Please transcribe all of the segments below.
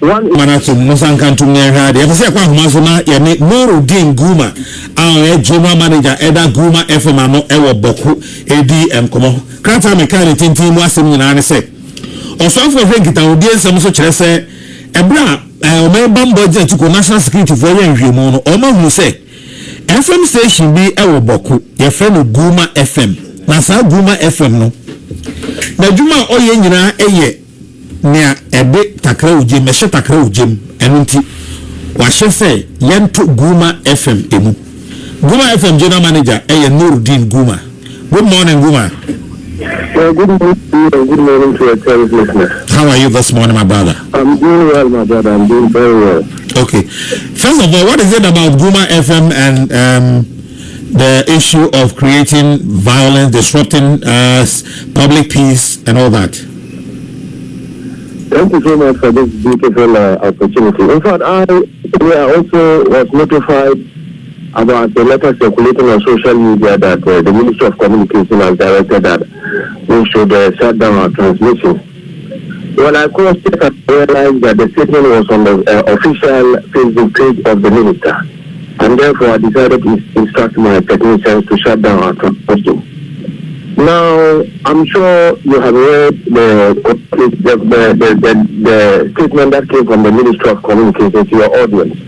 one Manatum Musankantum Nehadi. I say Kwahumazuma, Yane Nuruddin Gumah, our general manager, Eda Gumah FM, Ewa Boku, ADM, Komo. Krata Mekani Tinti Mwasim Nane. Also, for Renkita, Udian Samuso Chese, Ebra, Omebam budget to national security for Yemono, Oma who say, FM station be Ewa Boku, your friend Gumah FM. Nasa Gumah FM no. Na Juma Oye Nina Eye. Nia ebe takra ujim, meshe takra ujim, enunti. Washe se, yentu Gumah FM emu. Gumah FM general manager, Nuruddin Gumah. Good morning, Gumah. good morning to you and good morning to your service listeners. How are you this morning, my brother? I'm doing well, my brother. I'm doing very well. Okay. First of all, what is it about Gumah FM and the issue of creating violence, disrupting public peace and all that? Thank you so much for this beautiful opportunity. In fact, I also was notified about the letter circulating on social media that the Ministry of Communication has directed that we should shut down our transmission. Well, I cross-checked and realized that the statement was on the official Facebook page of the minister, and therefore I decided to instruct my technicians to shut down our transmission. Now, I'm sure you have read the statement that came from the Ministry of Communication to your audience.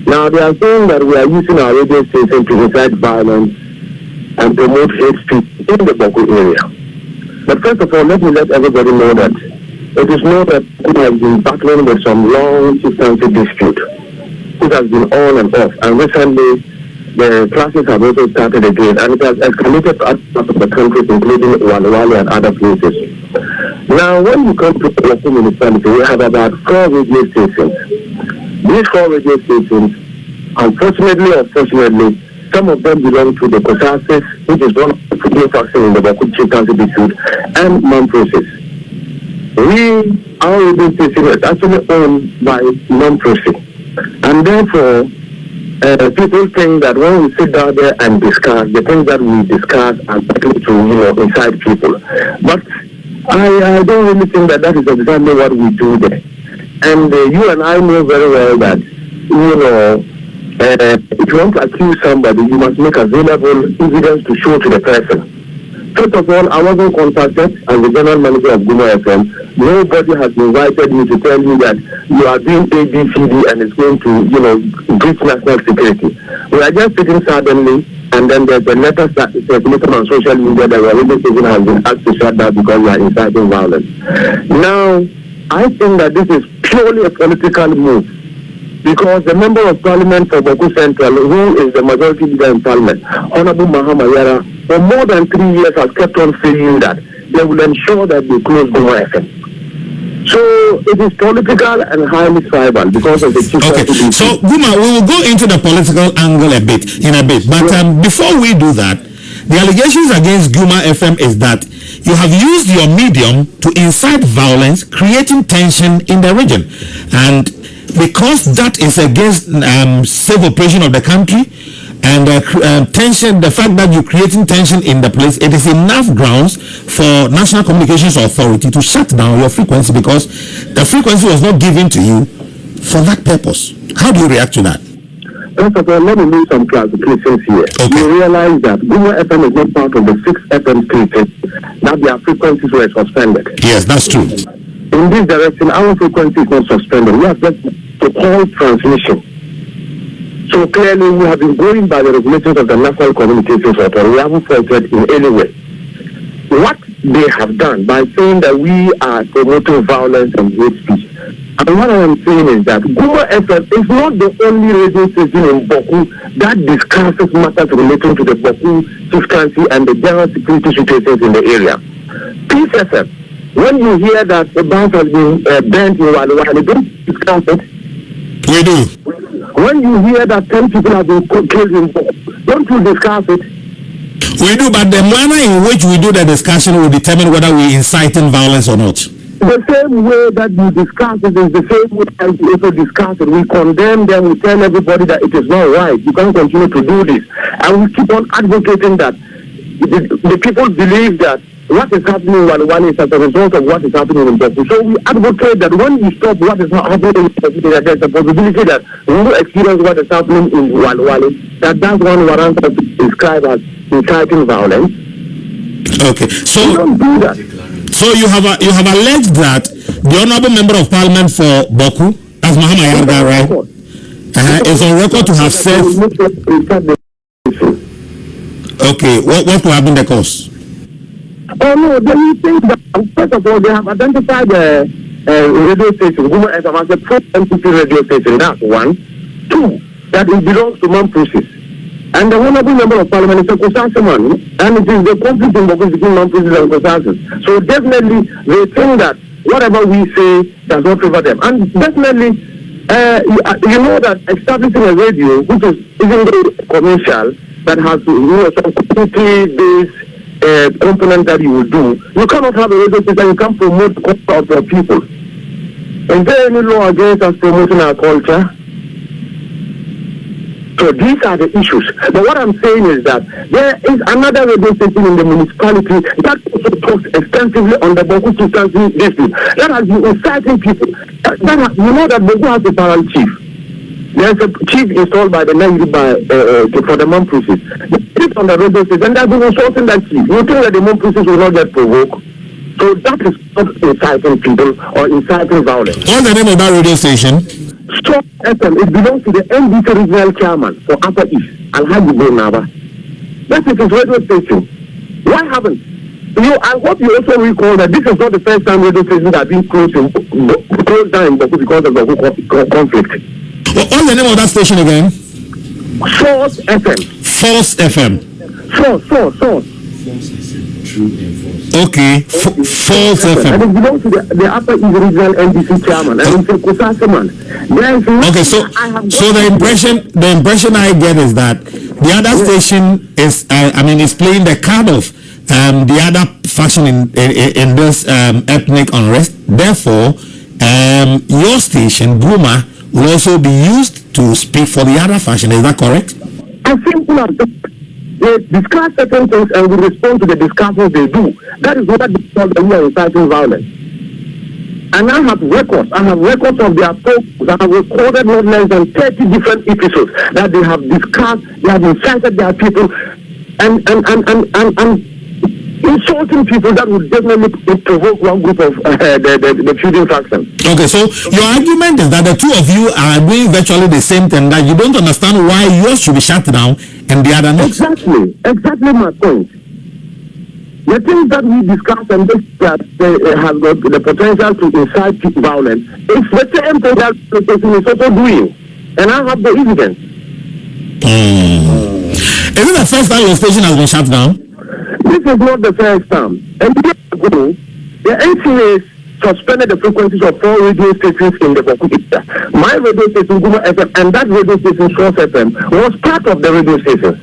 Now, they are saying that we are using our radio station to incite violence and promote hate speech in the Boku area. But first of all, let me let everybody know that it is not that we have been battling with some long substantive dispute. It has been on and off, and recently the classes have also started again, and it has escalated to other parts of the country, including Walawali and other places. Now, when you come to the Boku municipality, we have about 4 radio stations. These 4 radio stations, unfortunately or fortunately, some of them belong to the Kosasis, which is one of the main factions in the Boku chieftaincy dispute, and non-process. Our radio station is actually owned by non-process. And therefore, people think that when we sit down there and discuss, the things that we discuss are likely to, incite people. But I don't really think that is exactly what we do there. And you and I know very well that, if you want to accuse somebody, you must make available evidence to show to the person. First of all, I wasn't contacted as the general manager of Gumah FM. Nobody has invited me to tell you that you are doing ABCD and it's going to, breach national security. We are just sitting suddenly, and then there's a letter circulating on social media that our radio station has been asked to shut down because we are inciting violence. Now, I think that this is purely a political move, because the member of parliament for Boku Central, who is the majority leader in parliament, Honorable Mahama Yara, for more than 3 years has kept on saying that they will ensure that they close Gumah FM. So it is political and highly tribal because of the chief. Okay, so Gumah, we will go into the political angle in a bit. But before we do that, the allegations against Gumah FM is that you have used your medium to incite violence, creating tension in the region. And because that is against safe operation of the country and tension, the fact that you're creating tension in the place, it is enough grounds for National Communications Authority to shut down your frequency, because the frequency was not given to you for that purpose. How do you react to that? First of all, let me make some clarifications here. Okay. You realize that Gumah FM is not part of the 6 FM stations that their frequencies were suspended. Yes, that's true. In this direction, our frequency is not suspended. We have just to call transmission. So clearly, we have been going by the regulations of the National Communications Authority. We haven't faltered in any way. What they have done by saying that we are promoting violence and hate speech, and what I am saying is that Gumah FM is not the only radio station in Boku that discusses matters relating to the Boku chieftaincy and the general security situations in the area. Peace FM, when you hear that a bank has been burnt in Walawali, don't discuss it. We do. When you hear that 10 people have been killed in Boku, don't you discuss it? We do, but the manner in which we do the discussion will determine whether we inciting violence or not. The same way that you discuss it is the same way as we also discuss it. We condemn them, we tell everybody that it is not right. You can't continue to do this. And we keep on advocating that the people believe that what is happening in Walwali is as a result of what is happening in Boku. So we advocate that when we stop what is happening in Boku, there's a possibility that we will experience what is happening in Walwali. That one warrants us to describe as inciting violence. Okay, so we don't do that. So you have alleged that the Honourable Member of Parliament for Boku, as Mahama Yarga, right, is on record to have said. Okay, what will happen the cause? Oh no, they think that first of all they have identified the radio station, Gumah FM as a pro-MPP radio station. That's one. Two, that it belongs to Mampusis. And the Honourable Member of Parliament is a Kosasa man, and it is the conflict in Boku between Mampusis and Kosasas. So definitely they think that whatever we say does not favor them. And definitely, you know that establishing a radio, which is even commercial, that has some community-based component that you will do, you cannot have a radio station, you can't promote the culture of your people. Is there any law against us promoting our culture? So these are the issues. But what I'm saying is that there is another radio station in the municipality that also talks extensively on the Boku substances dispute. That has been inciting people. You know that Boku has a parallel chief. There's a chief installed by the Navy for the Mampusis. It's on the radio station, and they've been insulting that chief. You think that the Mampusis will not get provoked? So that is not inciting people or inciting violence. What's the name of that radio station? sh0cks FM. It belongs to the NDC regional chairman for Upper East, Alhaji Naba. That is his radio station. Why haven't I hope you also recall that this is not the first time radio stations have been closed down in Boku because of the conflict. What's the name of that station again? sh0cks FM. False FM. False. Okay, False FM. And it belongs to the Upper East Regional NDC chairman, and it's a Kosasa man. Okay, so the impression I get is that the other station is, is playing the card of the other faction in this ethnic unrest. Therefore, your station, Gumah, will also be used to speak for the other faction. Is that correct? As simple as that. They discuss certain things and we respond to the discussions they do. That is what they call the real inciting violence. And I have records of their posts. I have recorded not less than 30 different episodes that they have discussed, they have incited their people and insulting people that would definitely provoke one group of the feuding faction. Okay, so your argument is that the two of you are doing virtually the same thing, that you don't understand why yours should be shut down and the other not. Exactly my point. The things that we discuss and this that has got the potential to incite violence, it's the same thing that the person is also doing. And I have the evidence. Is it the first time your station has been shut down? This is not the first time. A year ago, the NCA suspended the frequencies of 4 radio stations in the Boku area. My radio station, Gumah FM, and that radio station, sh0cks FM, was part of the radio station.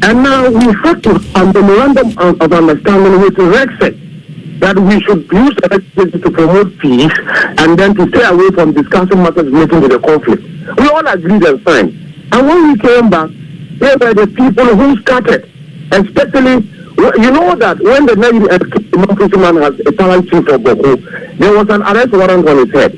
And now we have to have a memorandum of understanding with Rexec that we should use the legislation to promote peace and then to stay away from discussing matters relating to the conflict. We all agreed and signed. And when we came back, they were the people who started. Especially, you know that when the Navy man has a parallel chief of Boku, there was an arrest warrant on his head.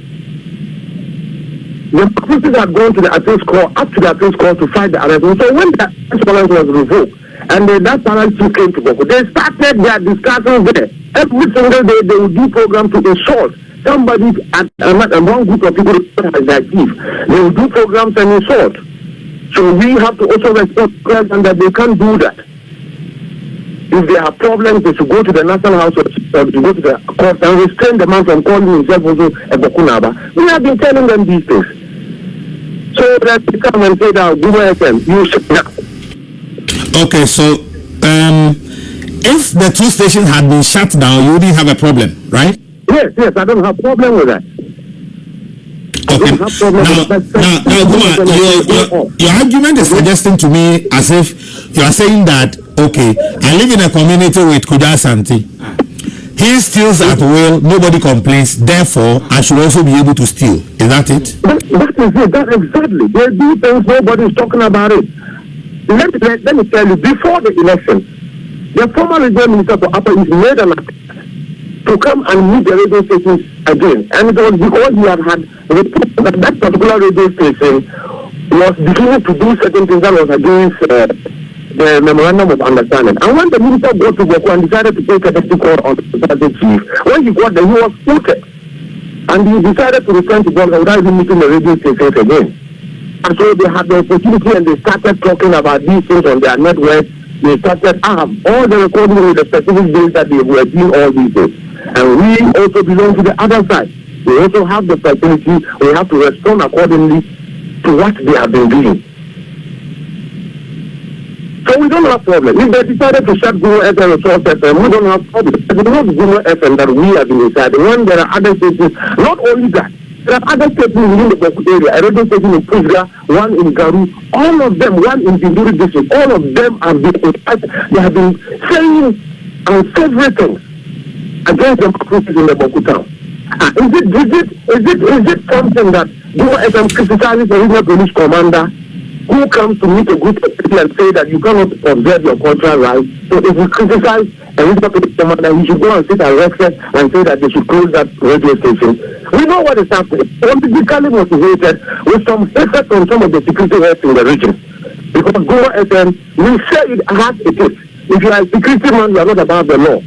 The officers had gone to the appeals court, up to the appeals court to fight the arrest. So when the arrest warrant was revoked, and that parallel chief came to Boku, they started their discussions there. Every single day they would do programs to insult somebody at one group of people as their chief. They would do programs and insult. So we have to also respect and that they can't do that. If they have problems, they should go to the National House or to go to the court and restrain the man from calling himself also a Bokunaba. We have been telling them these things. So that they come and say that Gumah FM, you should now. Okay, so if the two stations had been shut down, you wouldn't have a problem, right? Yes, I don't have a problem with that. Okay. Now, Gumah, your argument is suggesting to me as if you are saying that, okay, I live in a community with Kuja Santi. He steals at will, nobody complains, therefore, I should also be able to steal. Is that it? That is it, that exactly. They do things, nobody is talking about it. Let me tell you, before the election, The former regional minister for Upper East made an attempt to come and meet the radio stations again. And it was because he had reported that particular radio station was beginning to do certain things that was against the memorandum of understanding. And when the minister got to Boku and decided to take a deputy call on the chief, when he got there, he was put. And he decided to return to Bolga without even meeting the radio stations again. And so they had the opportunity and they started talking about these things on their network. They started all the recording with the specific days that they were doing all these things. And we also belong to the other side. We also have the facility. We have to respond accordingly to what they have been doing. So we don't have problem. If they decided to shut Gumah FM and sh0cks, we don't have problem. It's not Gumah FM that we have been inside. When there are other stations, not only that, there are other stations within the Boku area. A radio station in Pusga, one in Garu, all of them, one in Binduri district, all of them have been inside. They have been saying several things against the process in the Boku town. Is it something that Gumah FM criticizes the regional police commander who comes to meet a group of people and say that you cannot observe your cultural rights? So if you criticize a regional police commander, he should go and sit and Rexet and say that they should close that radio station. We know what is happening. Politically motivated with some hatred from some of the security heads in the region. Because Gumah FM, we say it as it is. If you are a security man, you are not above the law.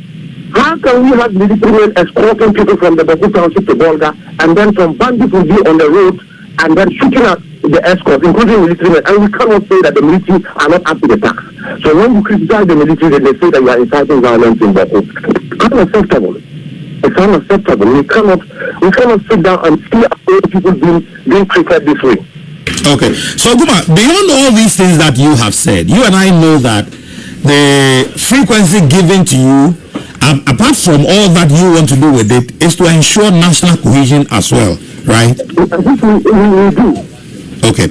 How can we have military men escorting people from the Boku township to Bolga, and then some bandits will be on the road and then shooting at the escort, including military men, and we cannot say that the military are not up to the task. So when you criticize the military, then they say that you are inciting violence in Boku. It's unacceptable. It's unacceptable. We cannot sit down and see our people being treated this way. Okay. So Gumah, beyond all these things that you have said, you and I know that the frequency given to you, apart from all that you want to do with it, is to ensure national cohesion as well, right? We do. Okay.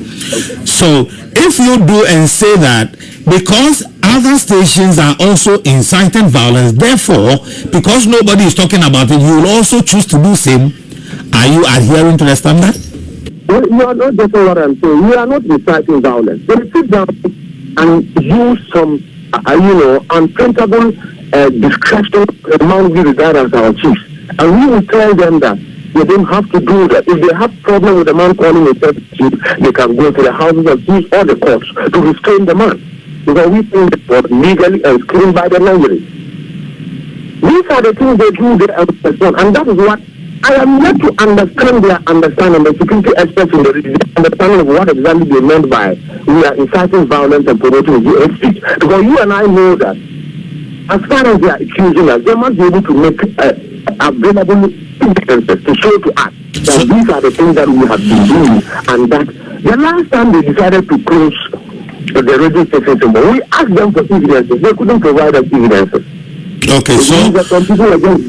So if you do and say that because other stations are also inciting violence, therefore, because nobody is talking about it, you will also choose to do same, are you adhering to the standard? Well, you are not getting what I'm saying. We are not inciting violence. They sit down and use some, unprintable discretion among the regarding our chiefs. And we will tell them that they don't have to do that. If they have problem with the man calling a chief, they can go to the houses of chiefs or the courts to restrain the man. Because we think it was legally and screened by the language. These are the things they do there and that is what I am yet to understand their understanding, the security experts in the region, understanding of what exactly they meant by we are inciting violence and promoting hate speech. Because you and I know that as far as they are accusing us, they must be able to make available evidences to show to us that these are the things that we have been doing, and that the last time they decided to close the radio station, we asked them for evidences. They couldn't provide us evidences. Okay, so that some people against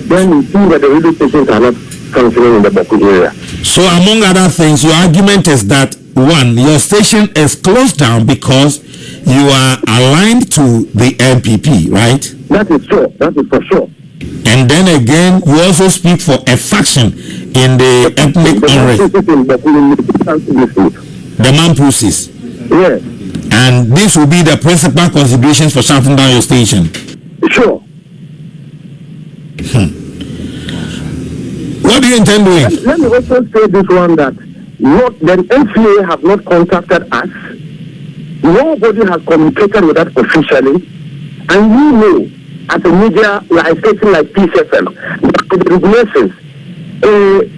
then we see that the radio stations are not functioning in the Boku area. So among other things, your argument is that one, your station is closed down because you are aligned to the NPP, right? That is true. That is for sure. And then again, you also speak for a faction in the ethnic unrest. The Mampusis. Yes. And this will be the principal considerations for shutting down your station. Sure. What do you intend doing? Let me also say this one that the NCA have not contacted us. Nobody has communicated with us officially. And you know, as a media, like a station like Peace FM, the regulations,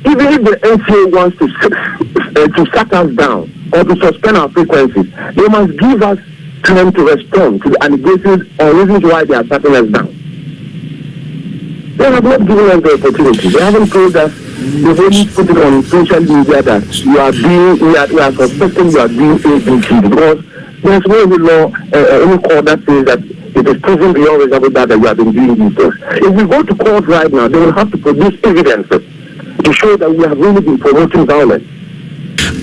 even if the NCA wants to shut us down or to suspend our frequencies, they must give us time to respond to the allegations or reasons why they are shutting us down. They have not given us the opportunity. They haven't told us. They've only put it on social media that we are suspecting you are doing APT, because there's no law, any court that says that it is proven beyond reasonable doubt that you have been doing these things. If we go to court right now, they will have to produce evidence to show that we have really been promoting violence.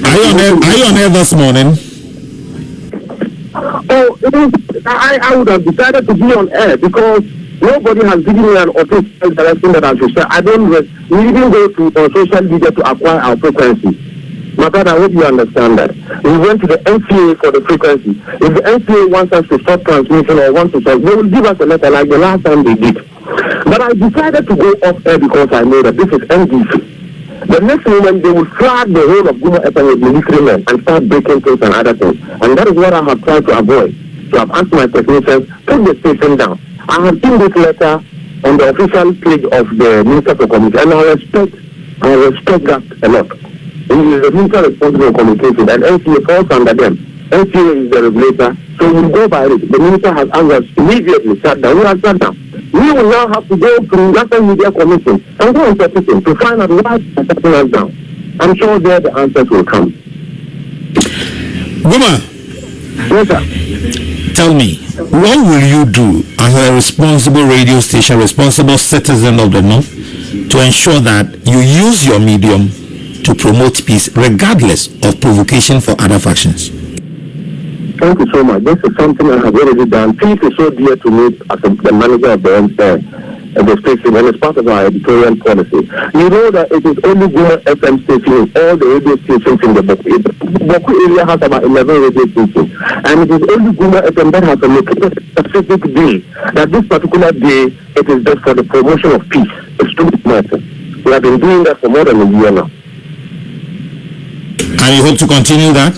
Are you on air this morning? I would have decided to be on air because nobody has given me an official direction that I should say. We didn't go to social media to acquire our frequency. My brother, I hope you understand that. We went to the NCA for the frequency. If the NCA wants us to stop transmission or want to stop, they will give us a letter like the last time they did. But I decided to go off air because I know that this is NDC. The next moment, they will flag the whole of Gumah FM with military men and start breaking things and other things. And that is what I have tried to avoid. So I've asked my technicians, put the station down. I have seen this letter on the official page of the Minister for Communication, and I respect that a lot. He is the Minister responsible for communication, and NCA falls under them. NCA is the regulator, so we go by it. The Minister has asked us immediately shut down. We have shut down. We will now have to go to National Media Commission and go and petition to find out why they are shutting us down. I'm sure there the answers will come. Gumah. Yes, sir. Tell me, what will you do as a responsible radio station, responsible citizen of the North, to ensure that you use your medium to promote peace, regardless of provocation for other factions? Thank you so much. This is something I have already done. Peace is so dear to me as the manager of the station, and it's part of our editorial policy. You know that it is only Gumah FM station, all the radio stations in the Boku area has about 11 radio stations, and it is only Gumah FM that has a specific day. That this particular day, it is just for the promotion of peace. It's too much. We have been doing that for more than a year now. And you hope to continue that?